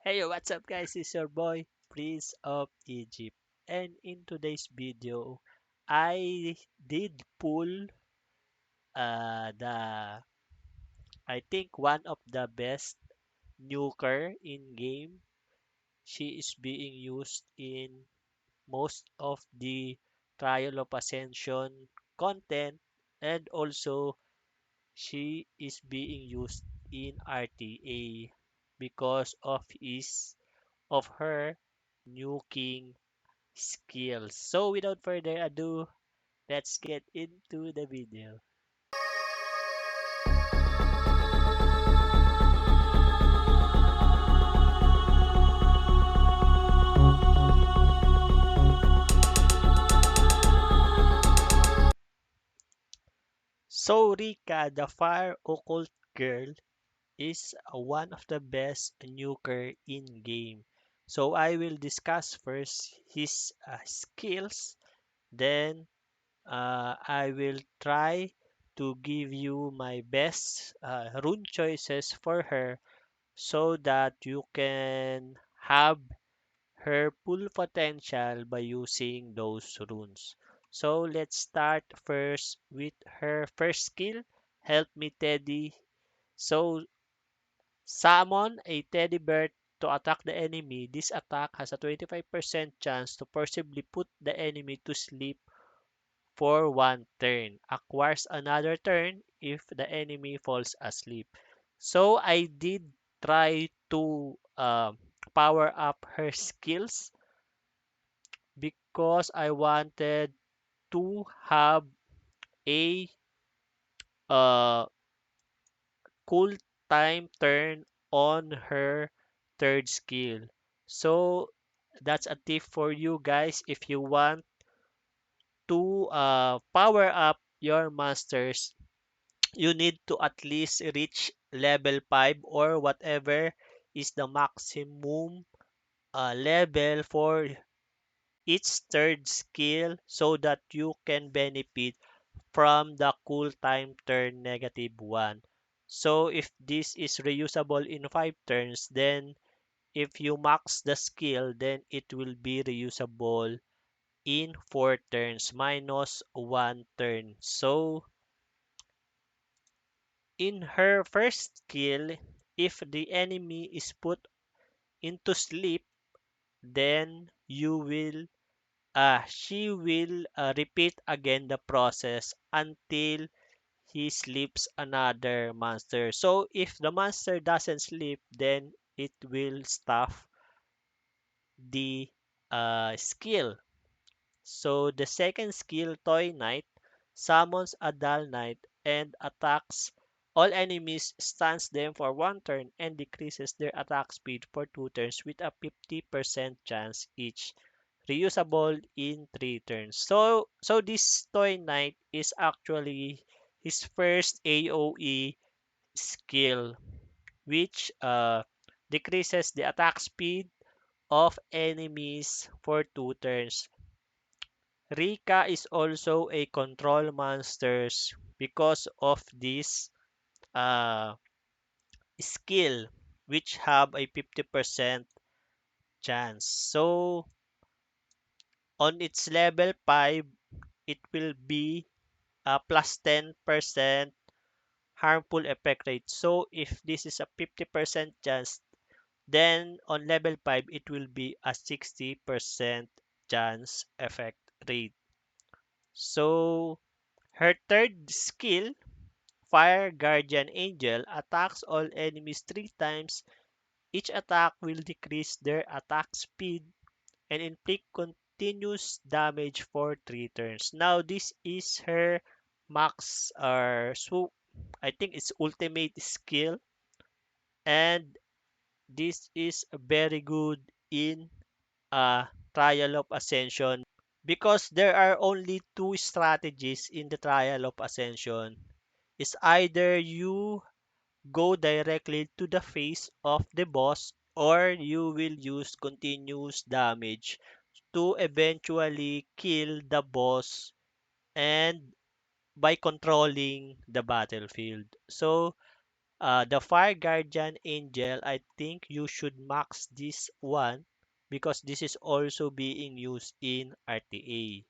Hey, what's up, guys? It's your boy, Prince of Egypt. And in today's video, I did pull the I think one of the best nuker in game. She is being used in most of the Trial of Ascension content, and also she is being used in RTA because of her nuking skills. So without further ado, let's get into the video. So Rica, the Fire Occult Girl, is one of the best nuker in game. So I will discuss first his skills, then I will try to give you my best rune choices for her so that you can have her full potential by using those runes. So let's start first with her first skill, Help Me Teddy. So summon a teddy bear to attack the enemy. This attack has a 25% chance to forcibly put the enemy to sleep for one turn. Acquires another turn if the enemy falls asleep. So I did try to power up her skills because I wanted to have a uh, cool time turn on her third skill. So that's a tip for you guys if you want to power up your monsters. You need to at least reach level 5 or whatever is the maximum level for each third skill so that you can benefit from the cool time turn -1. So if this is reusable in 5 turns, then if you max the skill, then it will be reusable in 4 turns -1 turn. So in her first skill, if the enemy is put into sleep, then she will repeat again the process until he sleeps another monster. So if the monster doesn't sleep, then it will stop the skill. So the second skill, Toy Knight, summons a Dull Knight and attacks all enemies, stuns them for one turn, and decreases their attack speed for two turns with a 50% chance each. Reusable in 3 turns. So this Toy Knight is actually his first AoE skill, which decreases the attack speed of enemies for 2 turns. Rica is also a control monsters because of this uh, skill, which have a 50% chance. So on its level 5, it will be a plus 10% harmful effect rate. So if this is a 50% chance, then on level 5, it will be a 60% chance effect rate. So her third skill, Fire Guardian Angel, attacks all enemies 3 times. Each attack will decrease their attack speed and inflict continuous damage for 3 turns. Now, this is her max or I think it's ultimate skill, and this is very good in Trial of Ascension because there are only two strategies in the Trial of Ascension. It's either you go directly to the face of the boss or you will use continuous damage to eventually kill the boss and by controlling the battlefield. So The Fire Guardian Angel, I think you should max this one because this is also being used in RTA.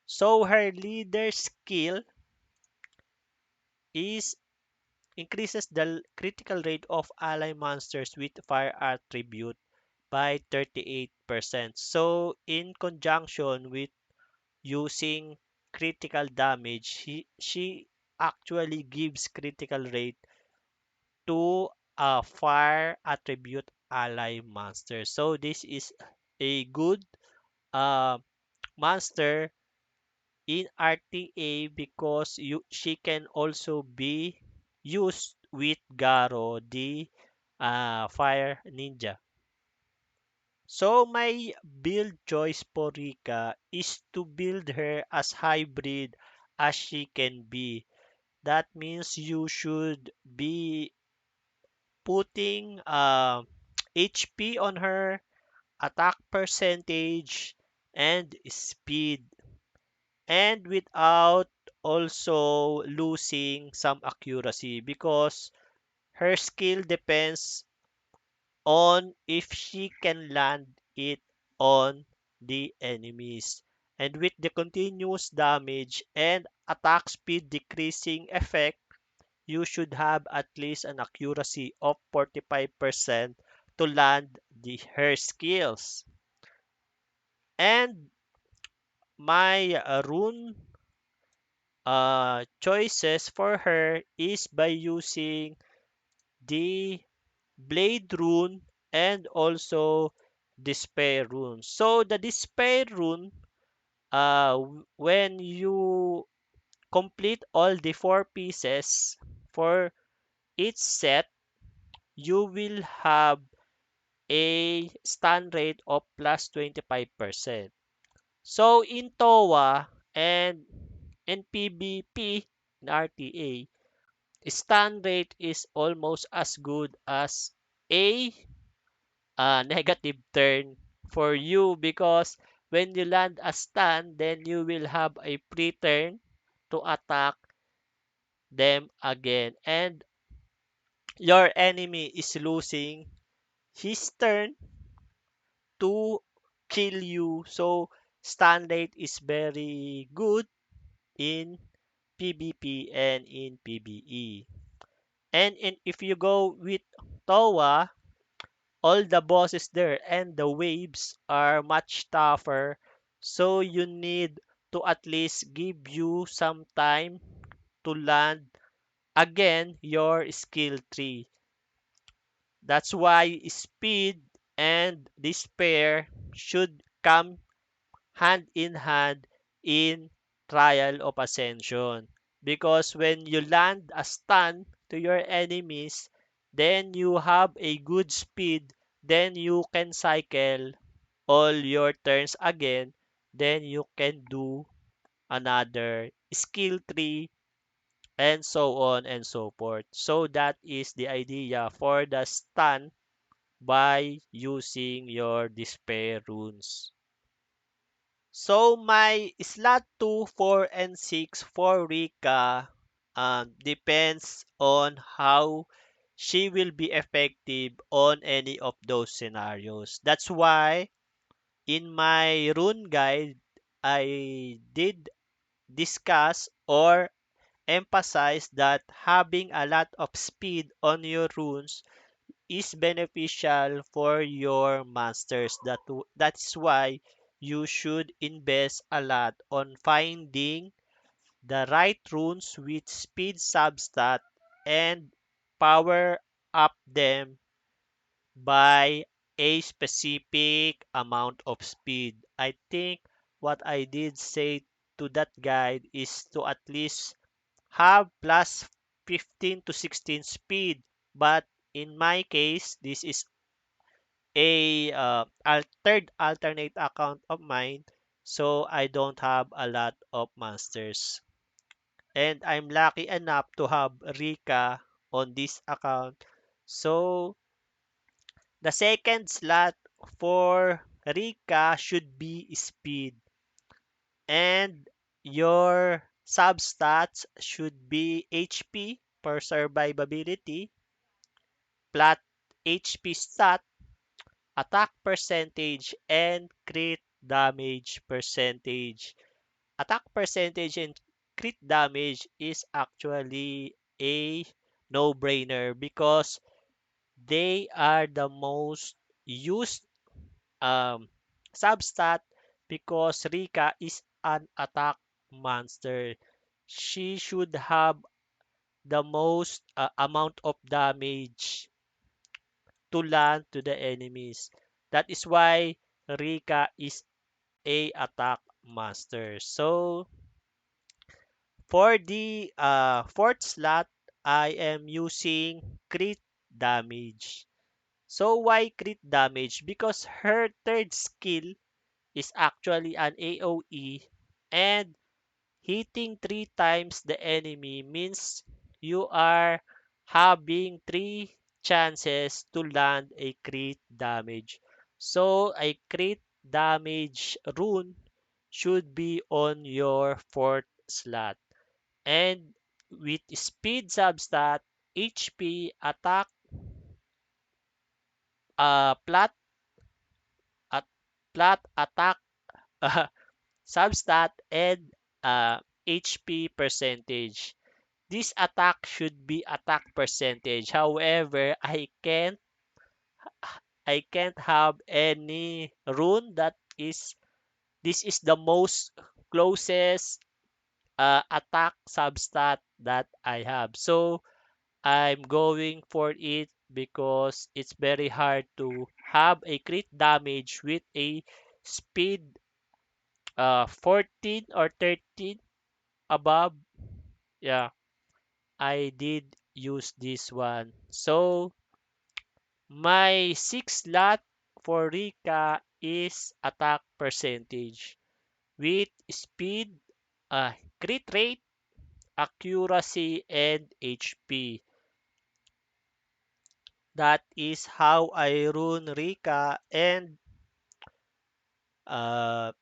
So her leader skill is increases the critical rate of ally monsters with fire attribute by 38%. So in conjunction with using critical damage, she actually gives critical rate to a fire attribute ally monster. So this is a good uh, monster in RTA because she can also be used with Garo, the fire ninja. So my build choice for Rika is to build her as hybrid as she can be. That means you should be putting HP on her, attack percentage, and speed, and without also losing some accuracy because her skill depends on if she can land it on the enemies. And with the continuous damage and attack speed decreasing effect, you should have at least an accuracy of 45% to land her skills. And my rune choices for her is by using the Blade Rune and also Despair Rune. So the Despair Rune, when you complete all the four pieces for each set, you will have a stun rate of plus 25%. So in ToaN and PvP in RTA, stun rate is almost as good as a negative turn for you because when you land a stun, then you will have a pre-turn to attack them again. And your enemy is losing his turn to kill you. So stun rate is very good in PvP and in PvE. And if you go with ToaN, all the bosses there and the waves are much tougher. So you need to at least give you some time to land again your skill tree. That's why speed and despair should come hand in hand in Trial of Ascension. Because when you land a stun to your enemies, then you have a good speed, then you can cycle all your turns again, then you can do another skill tree and so on and so forth. So that is the idea for the stun by using your despair runes. So my slot 2, 4, and 6 for Rika depends on how she will be effective on any of those scenarios. That's why in my rune guide, I did discuss or emphasize that having a lot of speed on your runes is beneficial for your masters. That's why you should invest a lot on finding the right runes with speed substat and power up them by a specific amount of speed. I think what I did say to that guide is to at least have plus 15 to 16 speed. But in my case, this is a third alternate account of mine, so I don't have a lot of monsters. And I'm lucky enough to have Rika on this account. So the second slot for Rika should be speed. And your substats should be HP per survivability, plot HP stat, attack percentage, and crit damage percentage. Attack percentage and crit damage is actually a no-brainer because they are the most used um, substat because Rica is an attack monster. She should have the most amount of damage to land to the enemies. That is why Rica is a attack monster. So for the fourth slot, I am using crit damage. So why crit damage? Because her third skill is actually an AoE, and hitting three times the enemy means you are having three chances to land a crit damage. So a crit damage rune should be on your fourth slot. And with speed substat, HP, attack, plat, at, plat attack, substat, and HP percentage. This attack should be attack percentage. However, I can't have any rune that is this is the most closest attack substat that I have. So I'm going for it because it's very hard to have a crit damage with a speed 14 or 13 above. Yeah, I did use this one. So my sixth slot for Rika is attack percentage with speed, crit rate, accuracy, and HP. That is how I run Rika, and uh,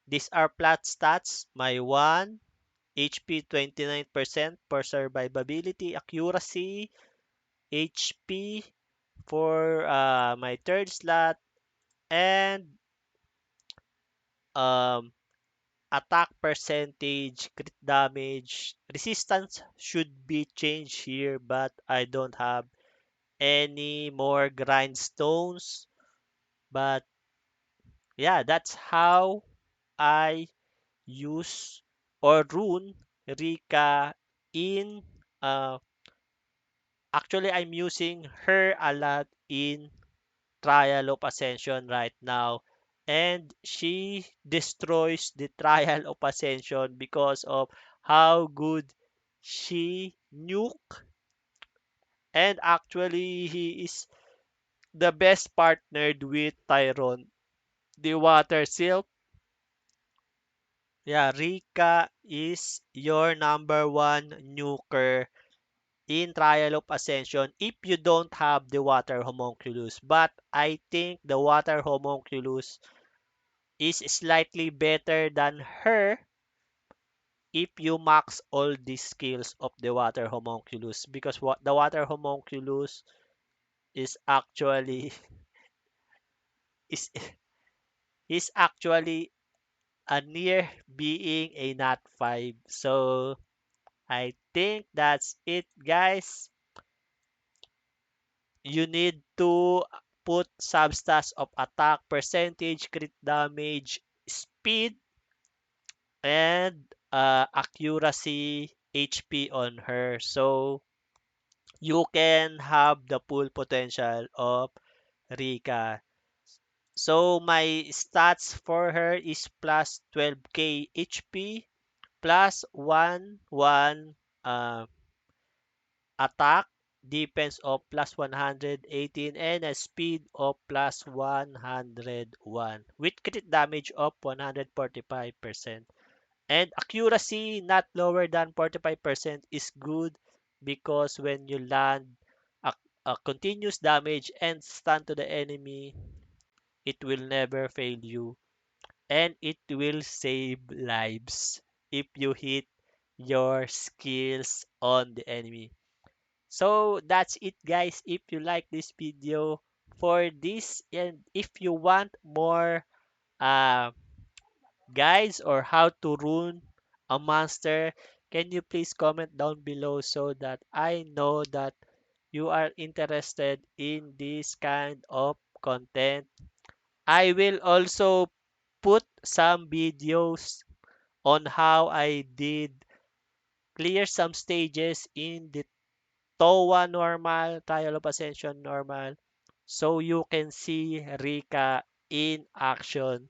these are plat stats. My 1, HP 29% per survivability, accuracy, HP for my third slot, and um, attack percentage, crit damage, resistance should be changed here, but I don't have any more grindstones. But yeah, that's how I use or rune Rika in actually I'm using her a lot in Trial of Ascension right now, and she destroys the Trial of Ascension because of how good she nuke, and actually he is the best partnered with Tyrone. The Water Sylph. Yeah, Rika is your number one nuker in Trial of Ascension if you don't have the Water Homunculus. But I think the Water Homunculus is slightly better than her if you max all the skills of the Water Homunculus, because what the Water Homunculus is actually is is actually a near being a Nat 5. So I think that's it, guys. You need to put substats of attack percentage, crit damage, speed, and accuracy, HP on her. So you can have the full potential of Rika. So my stats for her is plus 12k HP, plus 1 attack, defense of plus 118, and a speed of plus 101 with crit damage of 145%. And accuracy not lower than 45% is good because when you land a, a continuous damage and stun to the enemy, it will never fail you, and it will save lives if you hit your skills on the enemy. So that's it, guys. If you like this video for this, and if you want more uh, guides or how to rune a monster, can you please comment down below so that I know that you are interested in this kind of content. I will also put some videos on how I did clear some stages in the ToaN normal, Trial of Ascension normal, so you can see Rica in action.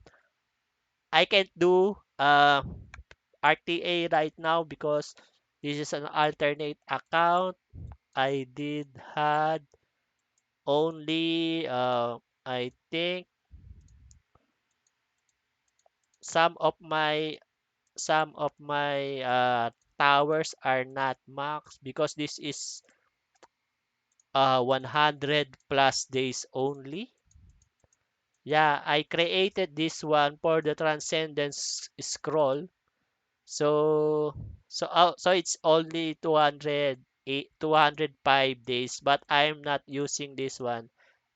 I can't do RTA right now because this is an alternate account. I did had only I think some of my some of my towers are not max because this is 100 plus days only. Yeah, I created this one for the Transcendence scroll. So it's only 205 days, but I'm not using this one.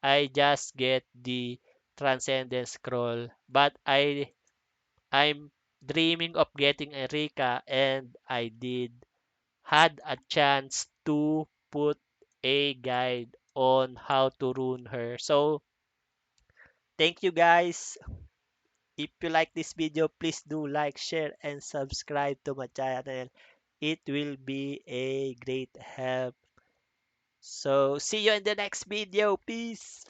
I just get the Transcendence scroll, but I'm dreaming of getting a Rica, and I did had a chance to put a guide on how to rune her. So thank you guys. If you like this video, please do like, share, and subscribe to my channel. It will be a great help. So see you in the next video. Peace.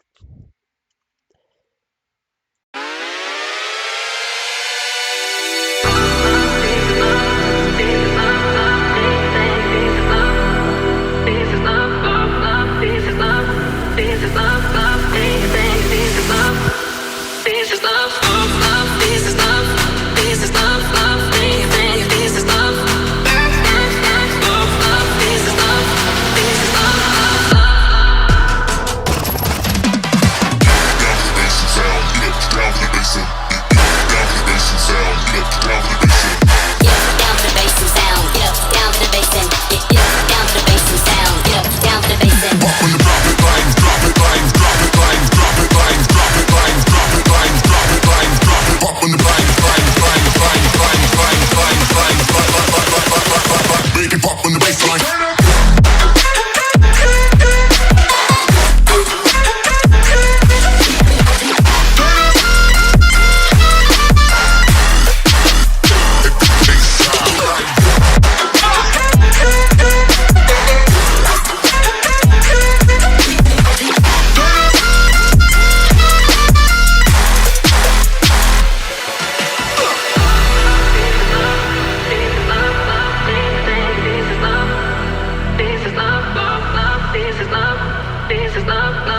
This is love.